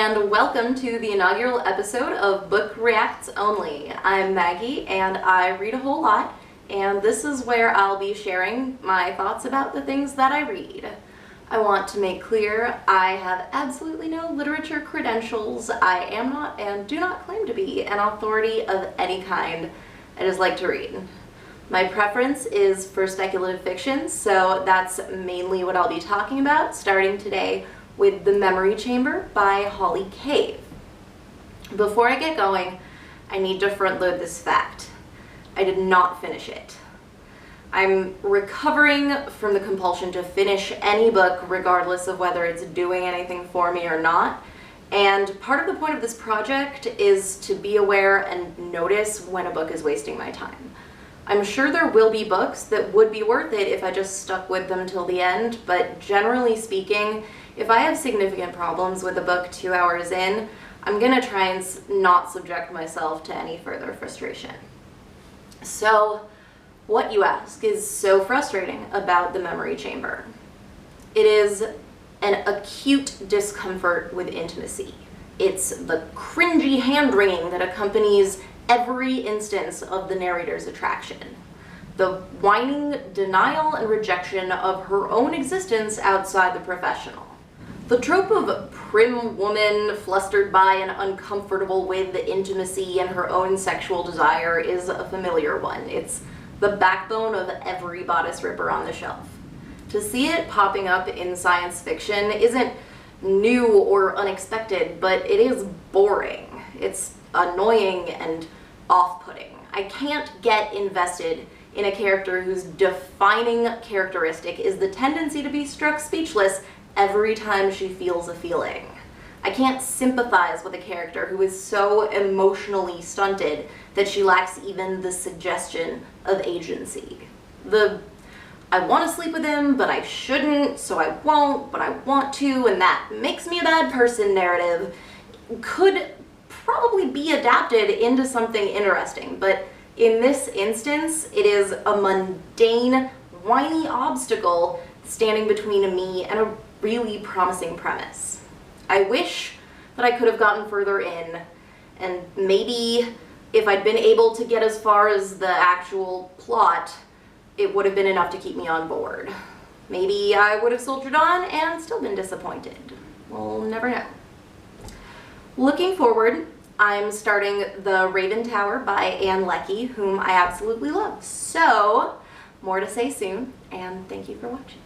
and welcome to the inaugural episode of Book Reacts Only. I'm Maggie, and I read a whole lot, and this is where I'll be sharing my thoughts about the things that I read. I want to make clear I have absolutely no literature credentials. I am not and do not claim to be an authority of any kind. I just like to read. My preference is for speculative fiction, so that's mainly what I'll be talking about, starting today with The Memory Chamber by Holly Cave. Before I get going, I need to front load this fact. I did not finish it. I'm recovering from the compulsion to finish any book regardless of whether it's doing anything for me or not, and part of the point of this project is to be aware and notice when a book is wasting my time. I'm sure there will be books that would be worth it if I just stuck with them till the end, but generally speaking, if I have significant problems with a book 2 hours in, I'm gonna try and not subject myself to any further frustration. So, what, you ask, is so frustrating about The Memory Chamber? It is an acute discomfort with intimacy. It's the cringy hand-wringing that accompanies every instance of the narrator's attraction. The whining denial and rejection of her own existence outside the professional. The trope of prim woman flustered by and uncomfortable with the intimacy and her own sexual desire is a familiar one. It's the backbone of every bodice ripper on the shelf. To see it popping up in science fiction isn't new or unexpected, but it is boring. It's annoying and off-putting. I can't get invested in a character whose defining characteristic is the tendency to be struck speechless every time she feels a feeling. I can't sympathize with a character who is so emotionally stunted that she lacks even the suggestion of agency. I want to sleep with him, but I shouldn't, so I won't, but I want to, and that makes me a bad person narrative could probably be adapted into something interesting, but in this instance, it is a mundane, whiny obstacle standing between me and a really promising premise. I wish that I could have gotten further in, and maybe if I'd been able to get as far as the actual plot, it would have been enough to keep me on board. Maybe I would have soldiered on and still been disappointed. We'll never know. Looking forward, I'm starting The Raven Tower by Ann Leckie, whom I absolutely love. So, more to say soon, and thank you for watching.